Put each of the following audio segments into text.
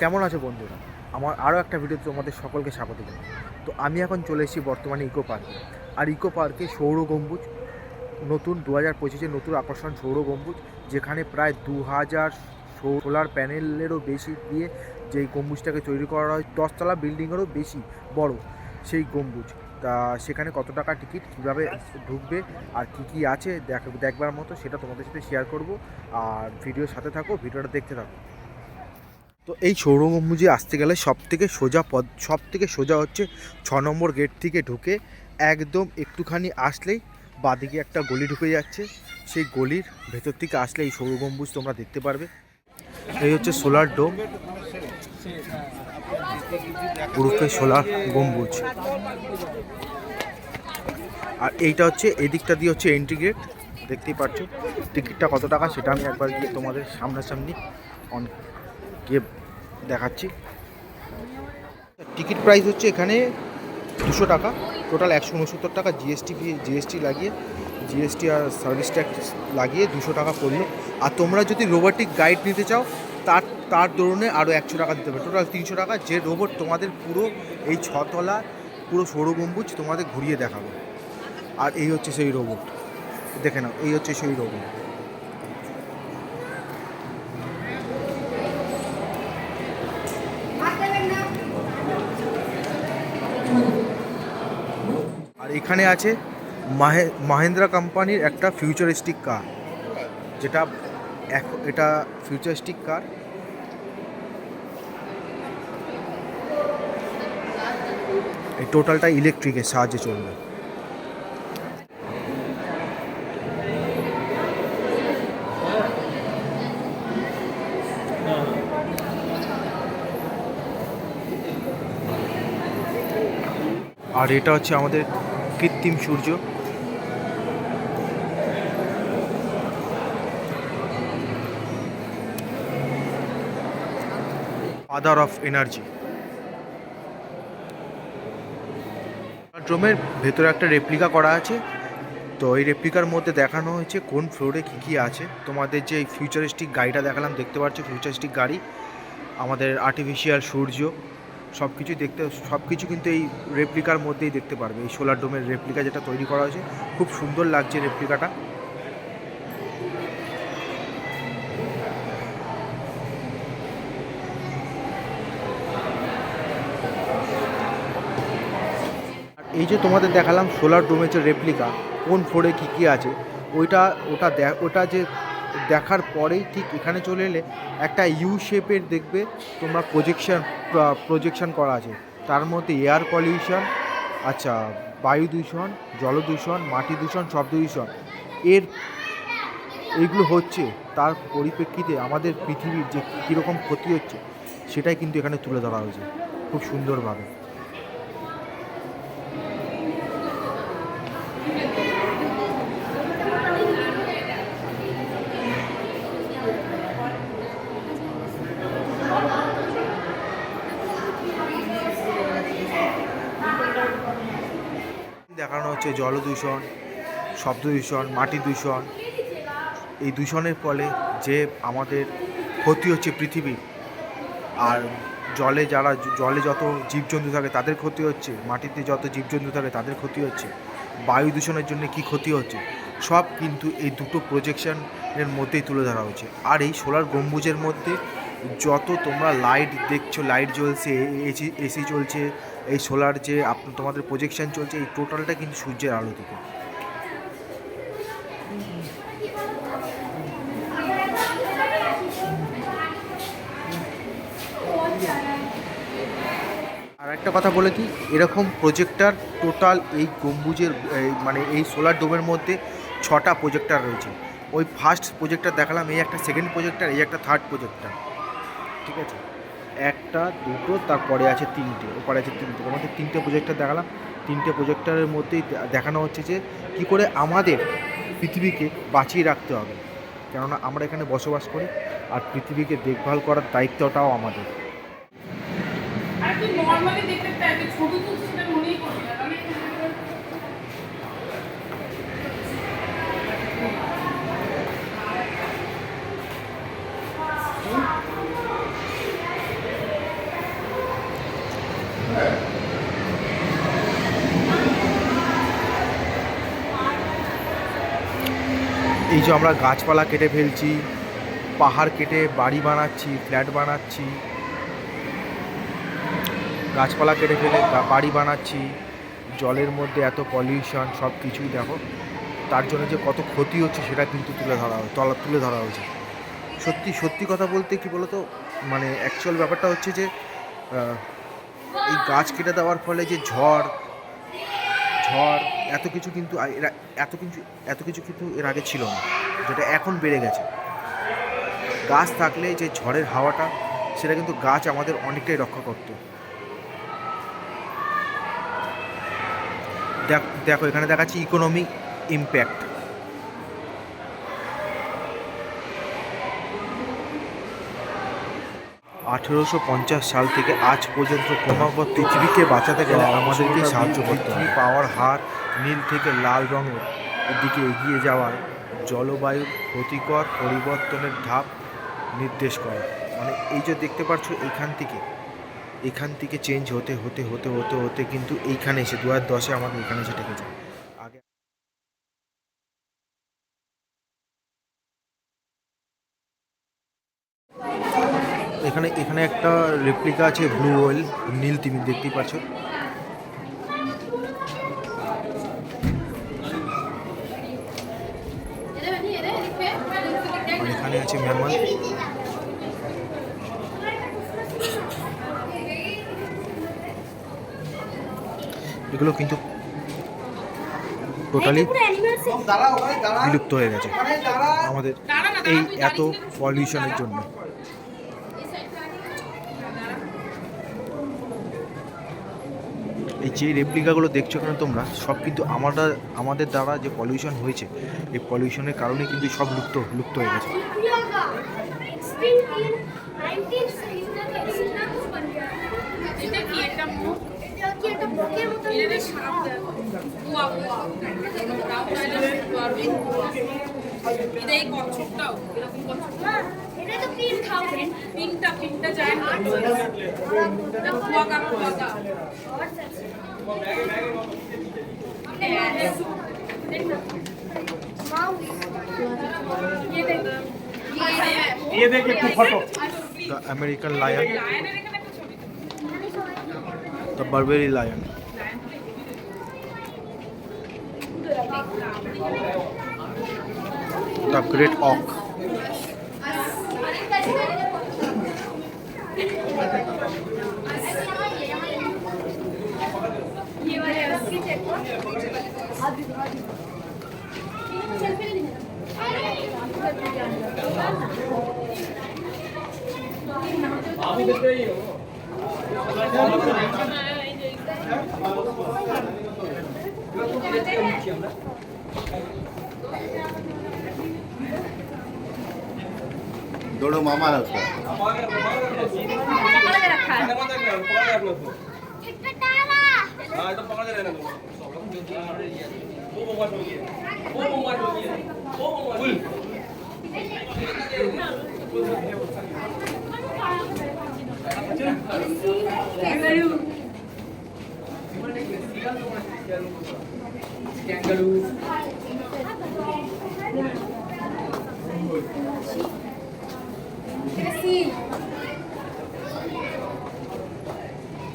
কেমন আছো বন্ধুরা? আমার আরও একটা ভিডিওতে তোমাদের সকলকে স্বাগত জানাই। তো আমি এখন চলে এসেছি বর্তমানে ইকো পার্কে। আর ইকো পার্কে সৌর গম্বুজ নতুন 2025-এর নতুন আকর্ষণ সৌর গম্বুজ, যেখানে প্রায় 2000 সোলার প্যানেলেরও বেশি দিয়ে যেই গম্বুজটাকে তৈরি করা হয়, 10তলা বিল্ডিংয়েরও বেশি বড় সেই গম্বুজ। তা সেখানে কত টাকা টিকিট, কীভাবে ঢুকবে আর কী কী আছে দেখবার মতো, সেটা তোমাদের সাথে শেয়ার করব। আর ভিডিওর সাথে থাকো, ভিডিওটা দেখতে থাকো। তো এই সৌর গম্বুজে আসতে গেলে সবথেকে সোজা হচ্ছে 6 নম্বর গেট থেকে ঢুকে একদম একটুখানি আসলেই বাঁদিকে একটা গলি ঢুকে যাচ্ছে। সেই গলির ভেতর থেকে আসলে এই সৌর গম্বুজ তোমরা দেখতে পারবে। এই হচ্ছে সোলার ডোম, উরুফে সোলার গম্বুজ। আর এইটা হচ্ছে, এদিকটা দিয়ে হচ্ছে এন্ট্রি গেট। দেখতেই পাচ্ছ টিকিটটা কত টাকা, সেটা আমি একবার গিয়ে তোমাদের সামনাসামনি গিয়ে দেখাচ্ছি। টিকিট প্রাইস হচ্ছে এখানে 200 টাকা, টোটাল 169 টাকা জিএসটি লাগিয়ে, জিএসটি আর সার্ভিস ট্যাক্স লাগিয়ে 200 টাকা পড়লো। আর তোমরা যদি রোবোটিক গাইড নিতে চাও তার দরুনে আরও 100 টাকা দিতে হবে, টোটাল 300 টাকা। যে রোবট তোমাদের পুরো এই 6তলা পুরো সৌর গম্বুজ তোমাদের ঘুরিয়ে দেখাবে। আর এই হচ্ছে সেই রোবট, দেখে নাও, এই হচ্ছে সেই রোবট। আর এখানে আছে মাহিন্দ্রা কোম্পানির একটা ফিউচারিস্টিক কার, এটা ফিউচারিস্টিক কার। এই টোটালটা ইলেকট্রিকের সাহায্যে চলবে। আর এটা হচ্ছে আমাদের কৃত্রিম সূর্য। Father of energy. ড্রোমের ভেতরে একটা রেপ্লিকা করা আছে। তো এই রেপ্লিকার মধ্যে দেখানো হয়েছে কোন ফ্লোরে কী কী আছে। তোমাদের যে এই ফিউচারিস্টিক গাড়িটা দেখালাম, দেখতে পাচ্ছ ফিউচারিস্টিক গাড়ি, আমাদের আর্টিফিশিয়াল সূর্য, সব কিছু কিন্তু এই রেপ্লিকার মধ্যেই দেখতে পারবে। এই সোলার ডোমের রেপ্লিকা যেটা তৈরি করা হয়েছে, খুব সুন্দর লাগছে রেপ্লিকাটা। এই যে তোমাদের দেখালাম সোলার ডোমের যে রেপ্লিকা, কোন ফ্লোরে কী কী আছে, ওটা যে দেখার পরেই ঠিক এখানে চলে এলে একটা ইউ শেপের দেখবে তোমরা প্রজেকশন করা আছে। তার মধ্যে এয়ার পলিউশন, আচ্ছা, বায়ু দূষণ, জল দূষণ, মাটি দূষণ, শব্দ দূষণ, এইগুলো হচ্ছে, তার পরিপ্রেক্ষিতে আমাদের পৃথিবীর যে কীরকম ক্ষতি হচ্ছে সেটাই কিন্তু এখানে তুলে ধরা হয়েছে খুব সুন্দরভাবে। দেখানো হচ্ছে জল দূষণ, শব্দ দূষণ, মাটি দূষণ। এই দূষণের ফলে যে আমাদের ক্ষতি হচ্ছে পৃথিবীর, আর জলে যত জীবজন্তু থাকে তাদের ক্ষতি হচ্ছে, মাটিতে যত জীবজন্তু থাকে তাদের ক্ষতি হচ্ছে, বায়ু দূষণের জন্য কী ক্ষতি হচ্ছে, সব কিন্তু এই দুটো প্রজেকশনের মধ্যেই তুলে ধরা হয়েছে। আর এই সোলার গম্বুজের মধ্যে যত তোমরা লাইট দেখছো, লাইট জ্বলছে, এসি চলছে, এই সোলার যে তোমাদের প্রজেকশন চলছে, এই টোটালটা কিন্তু সূর্যের আলো থেকে। আর একটা কথা বলে কি, এরকম প্রজেক্টর টোটাল এই গম্বুজের মানে এই সোলার ডোমের মধ্যে 6টা প্রজেক্টর রয়েছে। ওই ফার্স্ট প্রজেক্টর দেখালাম, এই একটা সেকেন্ড প্রজেক্টর, এই একটা থার্ড প্রজেক্টর, ঠিক আছে? একটা, দুটো, তারপরে আছে 3টে, ওপরে আছে 3টে। তোমাদের 3টে প্রজেক্টর দেখালাম। 3টে প্রজেক্টরের মধ্যেই দেখানো হচ্ছে যে কী করে আমাদের পৃথিবীকে বাঁচিয়ে রাখতে হবে, কেননা আমরা এখানে বসবাস করি, আর পৃথিবীকে দেখভাল করার দায়িত্বটাও আমাদের। এই যে আমরা গাছপালা কেটে ফেলছি, পাহাড় কেটে বাড়ি বানাচ্ছি, ফ্ল্যাট বানাচ্ছি, গাছপালা কেটে ফেলে বাড়ি বানাচ্ছি, জলের মধ্যে এত পলিউশন, সব কিছুই দেখো, তার জন্য যে কত ক্ষতি হচ্ছে সেটা কিন্তু তুলে ধরা হয়েছে। সত্যি সত্যি কথা বলতে কি বলতো, মানে অ্যাকচুয়াল ব্যাপারটা হচ্ছে যে এই গাছ কেটে দেওয়ার ফলে যে ঝড় এত কিছু কিন্তু এত কিছু কিন্তু এর আগে ছিল না, যেটা এখন বেড়ে গেছে। গাছ থাকলে যে ঝড়ের হাওয়াটা, সেটা কিন্তু গাছ আমাদের অনেকটাই রক্ষা করত। দেখো এখানে দেখাচ্ছি ইকোনমিক ইম্প্যাক্ট। সাল থেকে আজ পর্যন্ত ক্রমাগত পৃথিবীকে বাঁচাতে গেলে আমাদেরকে সাহায্য করতে হবে। পাওয়ার হার নীল থেকে লাল রঙের দিকে এগিয়ে যাওয়ায় জলবায়ুর ক্ষতিকর পরিবর্তনের ধাপ নির্দেশ করে। মানে এই যে দেখতে পাচ্ছ, এখান থেকে চেঞ্জ হতে হতে হতে হতে হতে কিন্তু এইখানে এসে 2010-এ আমাদের এখানে এসে ঠেকেছে। আগে এখানে একটা রেপ্লিকা আছে ব্লু হোয়েল, নীল তিমি, দেখতেই পাচ্ছ। আর এখানে আছে ম্যামল। এগুলো কিন্তু টোটালি বিলুপ্ত হয়ে গেছে আমাদের এই এত পলিউশনের জন্য। এই যে রেপ্লিকাগুলো দেখছো কেন তোমরা, সব কিন্তু আমাদের দ্বারা যে পলিউশন হয়েছে, এই পলিউশনের কারণে কিন্তু সব লুপ্ত হয়ে গেছে। ये देखिए two photo The American lion, the Barbary lion, the great auk, दोनों मामा है उसका।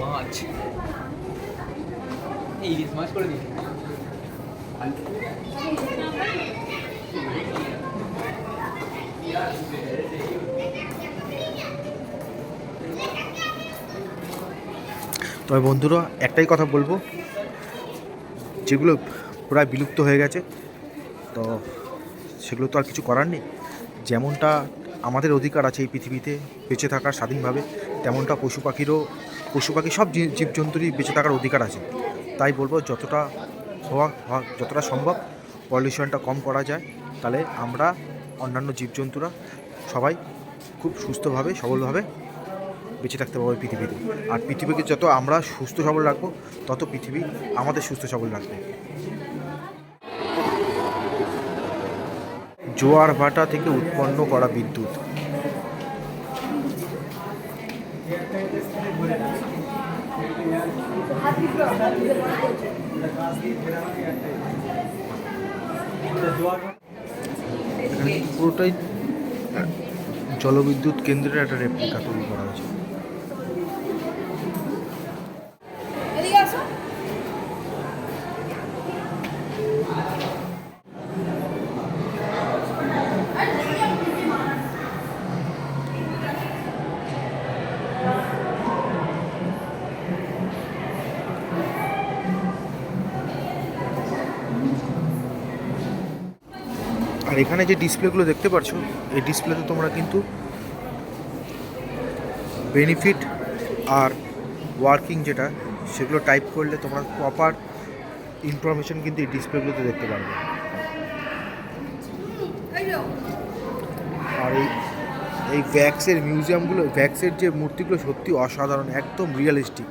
মাছ এই ইলিশ মাছ করে দিই। তবে বন্ধুরা একটাই কথা বলবো, যেগুলো প্রায় বিলুপ্ত হয়ে গেছে, তো সেগুলো তো আর কিছু করার নেই। যেমনটা আমাদের অধিকার আছে এই পৃথিবীতে বেঁচে থাকার স্বাধীনভাবে, তেমনটা পশু পাখি সব জীবজন্তুরই বেঁচে থাকার অধিকার আছে। তাই বলবো যতটা সম্ভব পলিউশনটা কম করা যায়, তাহলে আমরা অন্যান্য জীবজন্তুরা সবাই খুব সুস্থভাবে সবলভাবে বেঁচে থাকতে পারবো পৃথিবীতে। আর পৃথিবীকে যত আমরা সুস্থ সবল রাখবো, তত পৃথিবী আমাদের সুস্থ সবল রাখবে। জোয়ার ভাটা থেকে উৎপন্ন করা বিদ্যুৎ। এখানে কিন্তু পুরোটাই জলবিদ্যুৎ কেন্দ্রের একটা রেপ্লিকা তৈরি করা হয়েছে। আর এখানে যে ডিসপ্লেগুলো দেখতে পাচ্ছ, এই ডিসপ্লেতে তোমরা কিন্তু বেনিফিট আর ওয়ার্কিং যেটা সেগুলো টাইপ করলে তোমরা প্রপার ইনফরমেশন কিন্তু এই ডিসপ্লেগুলোতে দেখতে পারবে। আর এই ভ্যাক্সের মিউজিয়ামগুলো, ভ্যাক্সের যে মূর্তিগুলো সত্যি অসাধারণ, একদম রিয়েলিস্টিক।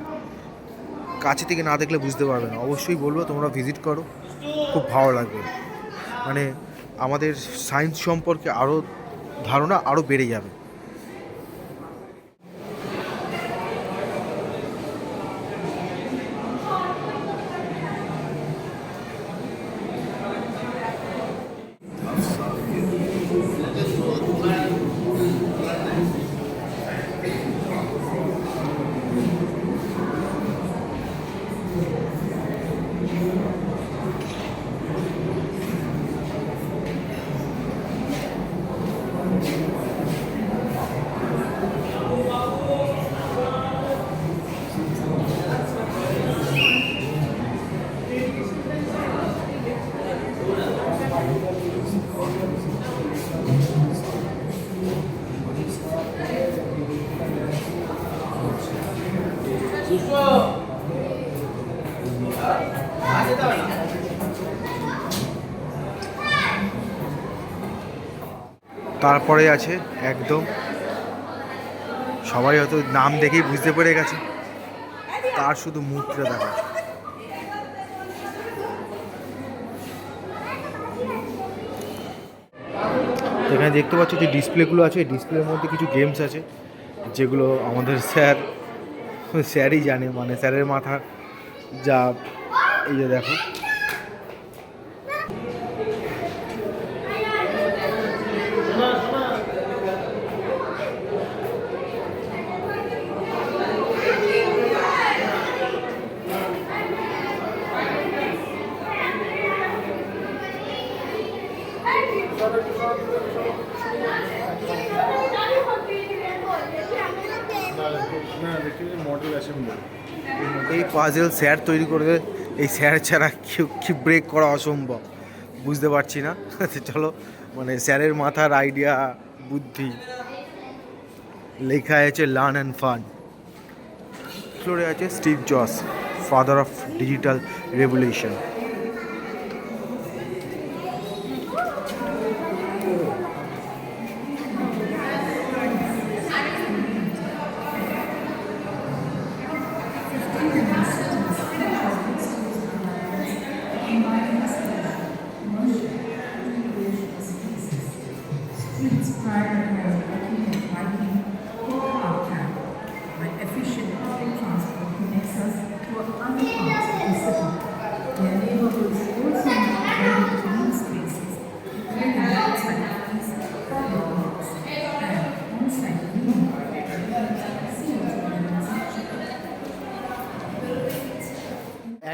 কাছে থেকে না দেখলে বুঝতে পারবে না। অবশ্যই বলবো তোমরা ভিজিট করো, খুব ভালো লাগবে। মানে আমাদের সায়েন্স সম্পর্কে আরও ধারণা আরও বেড়ে যাবে। তারপরে আছে একদম সবাই হয়তো নাম দেখেই বুঝতে পেরে গেছে, তার শুধু মুখটা দেখা। এখানে দেখতে পাচ্ছ যে ডিসপ্লেগুলো আছে, ডিসপ্লের মধ্যে কিছু গেমস আছে যেগুলো আমাদের স্যারই জানে, মানে স্যারের মাথা যা। এই যে দেখো, এই পাজেল স্যার তৈরি করে, এই স্যার ছাড়া কি ব্রেক করা অসম্ভব, বুঝতে পারছি না। চলো, মানে স্যারের মাথার আইডিয়া, বুদ্ধি। লেখা আছে লার্ন অ্যান্ড ফান। ফ্লোরে আছে Steve jobs, father of digital revolution.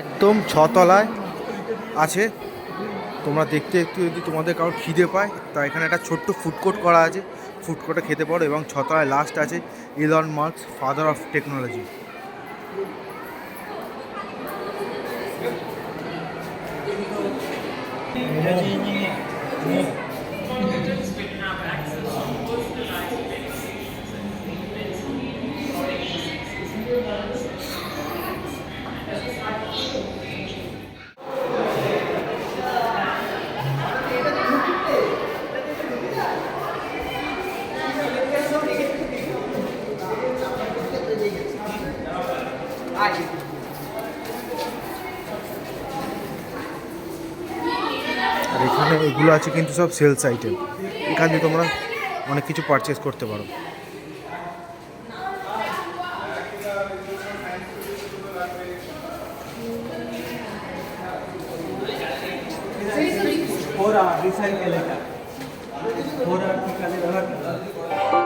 একদম 6 তলায় আছে। তোমরা দেখতে একটু যদি তোমাদের কারোর খিদে পায়, তা এখানে একটা ছোট্ট ফুড কোর্ট করা আছে, ফুড কোর্টে খেতে পারো। এবং 6 তলায় লাস্ট আছে Elon Musk, father of technology. আর এখানে এগুলো আছে কিন্তু সব সেলস আইটেম, এখান থেকে তোমরা অনেক কিছু পারচেস করতে পারো। ওরা কি কাজে ব্যবহার